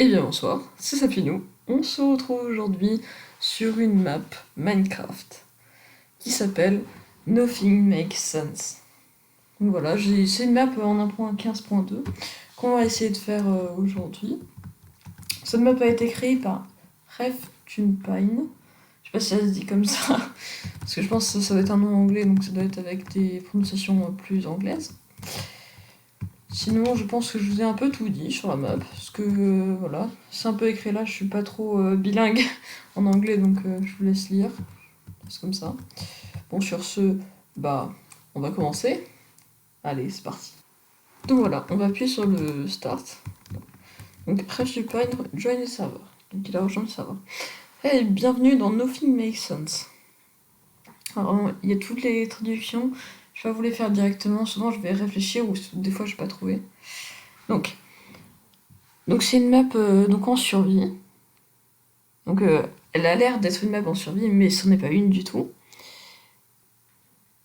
Eh bien bonsoir, c'est Sapinou. On se retrouve aujourd'hui sur une map Minecraft qui s'appelle Nothing Makes Sense. Donc voilà, c'est une map en 1.15.2 qu'on va essayer de faire aujourd'hui. Cette map a été créée par RefTunepine. Je sais pas si ça se dit comme ça, parce que je pense que ça doit être un nom anglais, donc ça doit être avec des prononciations plus anglaises. Sinon, je pense que je vous ai un peu tout dit sur la map, parce que voilà, c'est un peu écrit là, je suis pas trop bilingue en anglais, donc je vous laisse lire. C'est comme ça. Bon, sur ce, on va commencer. Allez, c'est parti. Donc voilà, on va appuyer sur le start. Donc, RefTunepine, join the server. Donc il a rejoint le serveur. Hey, bienvenue dans Nothing Makes Sense. Alors, il y a toutes les traductions. Je vais pas vous les faire directement. Souvent, je vais réfléchir ou des fois, je vais pas trouver. Donc c'est une map donc en survie. Donc elle a l'air d'être une map en survie, mais ce n'est pas une du tout.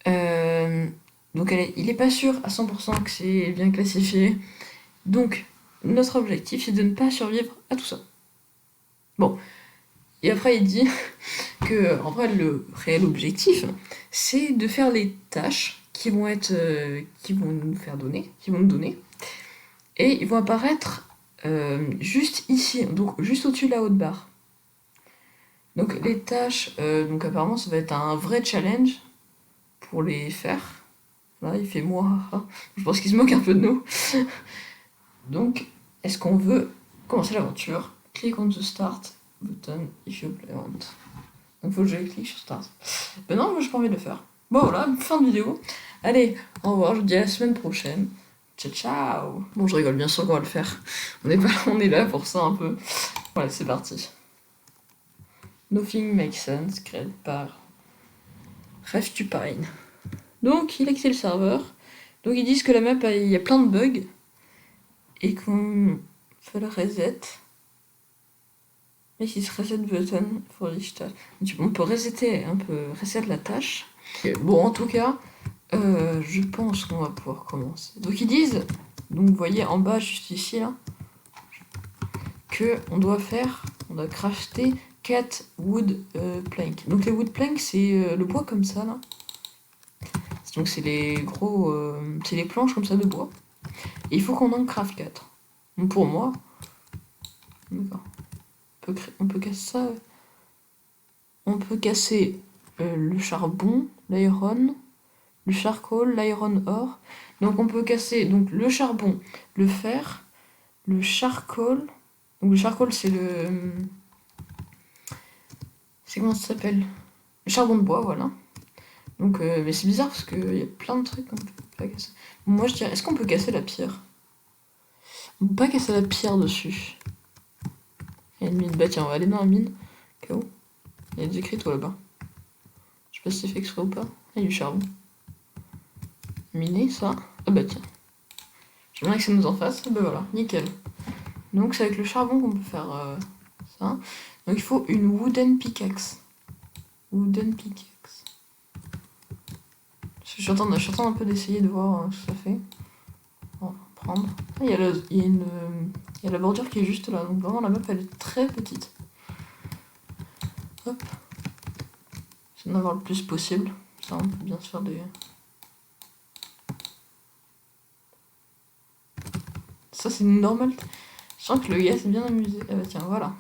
Donc il est pas sûr à 100% que c'est bien classifié. Donc notre objectif c'est de ne pas survivre à tout ça. Bon. Et après il dit que en vrai le réel objectif c'est de faire les tâches qui vont nous faire donner, qui vont nous donner. Et ils vont apparaître juste ici, donc juste au-dessus de la haute barre. Donc les tâches, donc apparemment ça va être un vrai challenge pour les faire. Là il fait moi, je pense qu'il se moque un peu de nous. Donc est-ce qu'on veut commencer l'aventure? Click on the start button if you play want. Donc faut que je clique sur start. Ben non, moi j'ai pas envie de le faire. Bon voilà, fin de vidéo. Allez, au revoir, je vous dis à la semaine prochaine. Ciao ciao. Bon je rigole, bien sûr qu'on va le faire. On est là pour ça un peu. Voilà, c'est parti. Nothing Makes Sense, créé par RefTunepine. Donc, il a quitté le serveur. Donc, ils disent que la map, il y a plein de bugs. Et qu'on fait le reset. Mais si ce reset button for each task. On peut resetter, reset la tâche. Bon, en tout cas, je pense qu'on va pouvoir commencer. Donc, ils disent, donc vous voyez en bas, juste ici, là, que on doit crafter 4 wood planks. Donc, les wood planks, c'est le bois comme ça, là. Donc c'est les c'est les planches comme ça de bois. Et il faut qu'on en craft 4. Donc pour moi, d'accord. On peut casser ça. On peut casser le charbon, l'iron, le charcoal, l'iron ore. Donc on peut casser donc le charbon, le fer, le charcoal. Donc le charcoal c'est c'est comment ça s'appelle? Le charbon de bois, voilà. Donc mais c'est bizarre parce qu'il y a plein de trucs qu'on peut pas casser. Moi je dirais, est-ce qu'on peut casser la pierre? On peut pas casser la pierre dessus. Il y a une mine. Bah tiens, on va aller dans la mine. Où il y a des écrits là-bas. Je sais pas si c'est fait exprès ou pas. Il y a du charbon. Miner ça. Ah bah tiens. J'aimerais que ça nous en fasse. Bah voilà, nickel. Donc c'est avec le charbon qu'on peut faire ça. Donc il faut une wooden pickaxe. Wooden pickaxe. Je suis en train un peu d'essayer de voir ce que ça fait. On va prendre. Ah, il y a la bordure qui est juste là. Donc vraiment la map elle est très petite. Hop. J'essaie d'en avoir le plus possible. Ça on peut bien se faire des... Ça c'est une normale. Je sens que le gars s'est bien amusé. Ah bah tiens, voilà.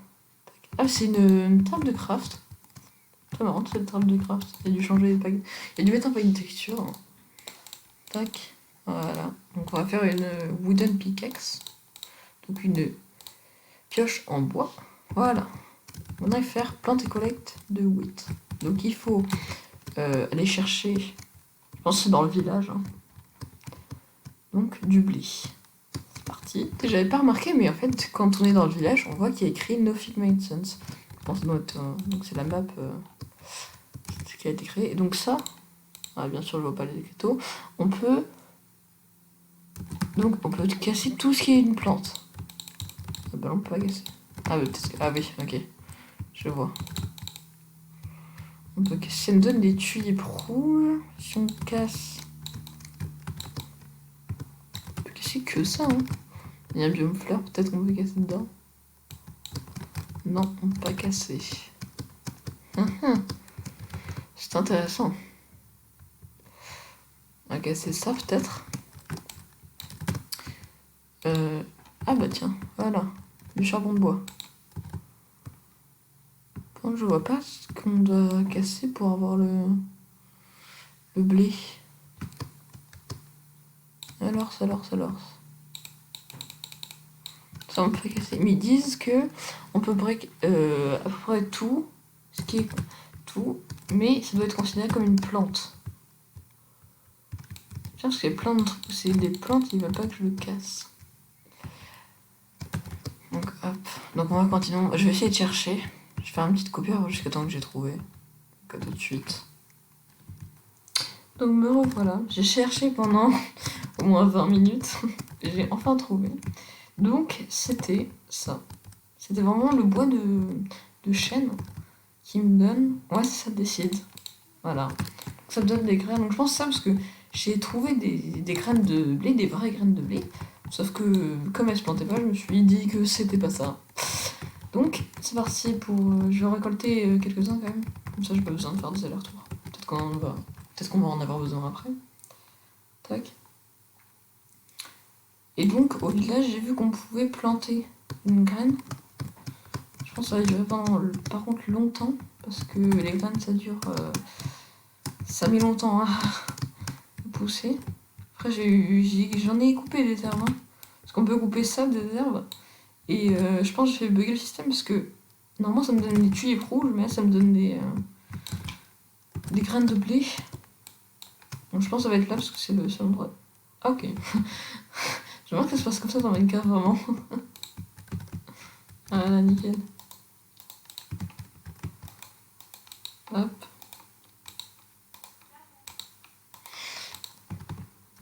Ah c'est une table de craft. C'est marrant cette table de craft. Il y a dû changer les packs. Il y a dû mettre un pack de texture. Tac. Voilà. Donc on va faire une wooden pickaxe. Donc une pioche en bois. Voilà. On va faire plant et collect de wheat. Donc il faut aller chercher, je pense que c'est dans le village, hein. Donc du blé. C'est parti. J'avais pas remarqué, mais en fait, quand on est dans le village, on voit qu'il y a écrit Nothing Makes Sense. Je pense que donc c'est la map qui a été créée. Et donc ça, bien sûr, je vois pas les écriteaux. On peut casser tout ce qui est une plante. Ah bah on peut pas casser. Ah bah peut-être que... Ah oui, ok. Je vois. On peut casser. Ça me donne des tulipes rouges. Si on casse... On peut casser que ça, hein. Il y a un biome fleur, peut-être qu'on peut casser dedans. Non, pas cassé. C'est intéressant. On va casser ça peut-être. Ah bah tiens, voilà. Du charbon de bois. Quand je vois pas ce qu'on doit casser pour avoir le blé. Alors. Ça on peut casser. Mais ils disent que on peut break à peu près tout, ce qui est tout, mais ça doit être considéré comme une plante. Tiens, parce qu'il y a plein de trucs où c'est des plantes, ils veulent pas que je le casse. Donc hop. Donc on va continuer. Je vais essayer de chercher. Je vais faire une petite coupure jusqu'à temps que j'ai trouvé. Donc à tout de suite. Donc me revoilà. J'ai cherché pendant au moins 20 minutes. Et j'ai enfin trouvé. Donc c'était ça. C'était vraiment le bois de chêne qui me donne. Ouais, ça décide. Voilà. Ça me donne des graines. Donc je pense ça parce que j'ai trouvé des graines de blé, des vraies graines de blé. Sauf que comme elles se plantaient pas, je me suis dit que c'était pas ça. Donc c'est parti pour. Je vais récolter quelques-uns quand même. Comme ça j'ai pas besoin de faire des allers-retours. Peut-être qu'on va en avoir besoin après. Tac. Et donc au village j'ai vu qu'on pouvait planter une graine. Je pense que ça va durer par contre longtemps. Parce que les graines ça dure. Ça met longtemps à pousser. Après j'en ai coupé des herbes. Hein, parce qu'on peut couper ça des herbes. Et je pense que j'ai fait bugger le système parce que normalement ça me donne des tulipes rouges, mais là ça me donne des graines de blé. Donc je pense que ça va être là parce que c'est le seul endroit. Ah ok. J'aimerais que ça se passe comme ça dans Minecraft vraiment. Ah là nickel. Hop.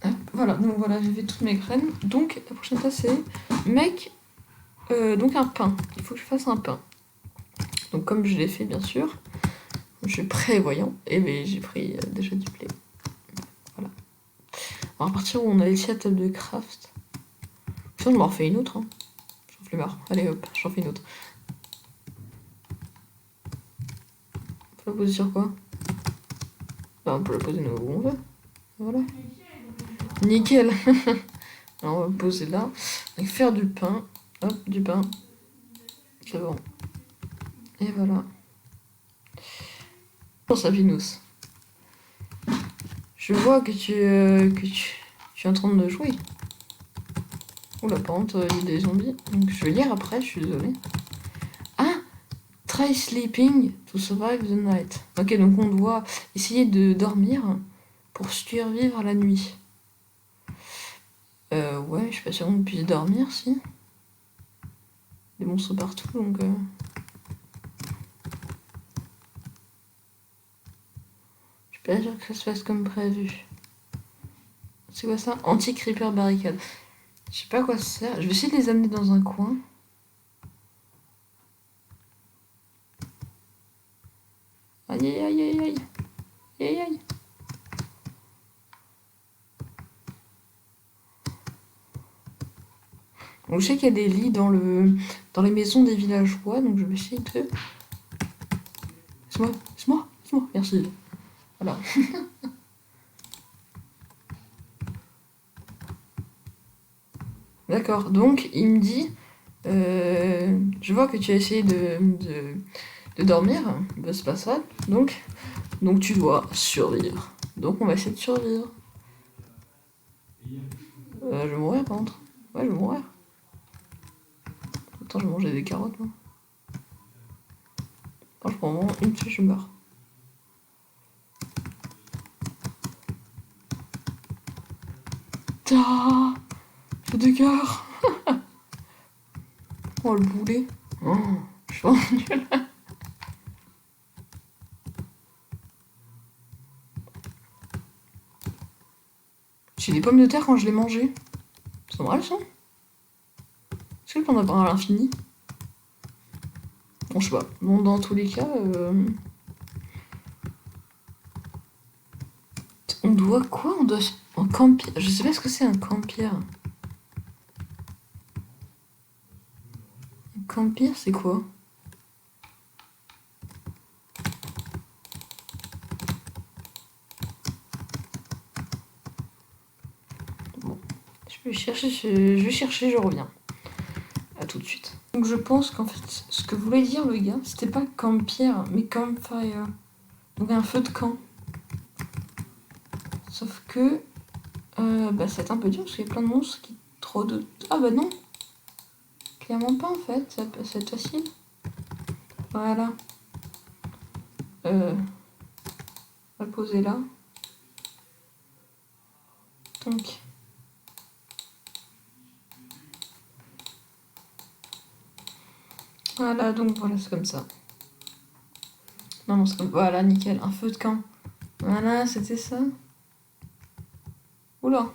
Hop. Voilà, donc voilà, j'ai fait toutes mes graines. Donc la prochaine fois c'est donc un pain. Il faut que je fasse un pain. Donc comme je l'ai fait bien sûr, je suis prévoyant. Et ben j'ai pris déjà du blé. Voilà. On va repartir où on a laissé la table de craft. Sinon je m'en refais une autre. Hein. J'en fais marre. Allez hop, j'en fais une autre. On peut la poser sur quoi? Bah, on peut la poser où on veut. Voilà. Nickel. Alors on va poser là. Donc faire du pain. Hop, du pain. C'est bon. Et voilà. Pour ça, Vinous. Je vois que tu es en train de jouer. Oula, par contre, il y a des zombies. Donc je vais lire après, je suis désolée. Ah! Try sleeping to survive the night. Ok, donc on doit essayer de dormir pour survivre la nuit. Ouais, je suis pas sûre qu'on puisse dormir, si. Des monstres partout, donc... Je suis pas sûre que ça se fasse comme prévu. C'est quoi ça? Anti-creeper barricade. Je sais pas à quoi ça sert. Je vais essayer de les amener dans un coin. Aïe aïe aïe aïe aïe. Aïe aïe. Donc je sais qu'il y a des lits dans les maisons des villageois, donc je vais essayer de... Laisse-moi, merci. Voilà. D'accord, donc il me dit... je vois que tu as essayé de dormir, bah, c'est pas ça, donc tu dois survivre. Donc on va essayer de survivre. Je vais mourir par contre. Ouais, je vais mourir. Attends, je vais manger des carottes, moi. Attends, je prends vraiment une tuile, je meurs. Ah, j'ai des cœurs. Oh, le boulet. Oh, je suis vraiment nulle. J'ai des pommes de terre quand je les mangeais. C'est vrai, ça? Est-ce que je peux en avoir à l'infini? Bon, je sais pas. Bon, dans tous les cas... On doit quoi? On doit... Un campire. Je sais pas ce que c'est un campire. Un campire, c'est quoi? Je vais chercher, je reviens. À tout de suite. Donc je pense qu'en fait, ce que voulait dire le gars, c'était pas campfire, mais campfire. Donc un feu de camp. Sauf que bah c'est un peu dur parce qu'il y a plein de monstres qui trop de. Ah bah non. Clairement pas en fait, ça peut être facile. Voilà. On va le poser là. Donc. Voilà, donc voilà, c'est comme ça. Non, c'est comme. Voilà, nickel, un feu de camp. Voilà, c'était ça. Oula.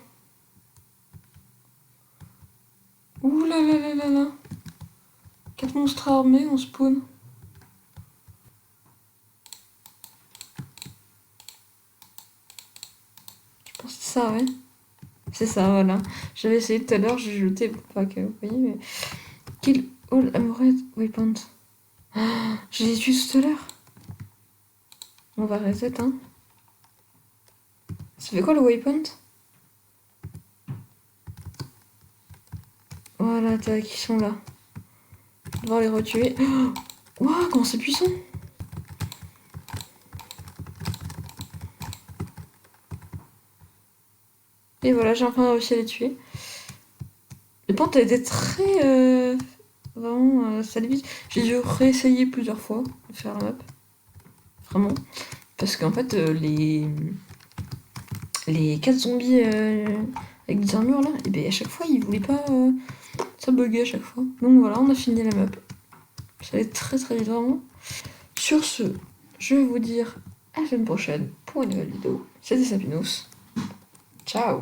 Ouh là là là là là. 4 monstres armés, on spawn. Je pense que c'est ça, ouais. C'est ça, voilà. J'avais essayé tout à l'heure, j'ai jeté pour pas que vous voyez, mais. Kill all armored weapons. Ah, je les ai tués tout à l'heure. On va reset, hein. Ça fait quoi le waypoint? Voilà, tac, ils sont là. Je vais devoir les retuer. Waouh, comment c'est puissant! Et voilà, j'ai enfin réussi à les tuer. Les pentes a été très. Vraiment, ça allait vite. J'ai dû réessayer plusieurs fois de faire la map. Vraiment. Parce qu'en fait, les 4 zombies avec des armures là, et bien à chaque fois, ils voulaient pas. Ça buguait à chaque fois. Donc voilà, on a fini la map. Ça allait très très vite, vraiment. Sur ce, je vais vous dire à la semaine prochaine pour une nouvelle vidéo. C'était Sapinos. Ciao!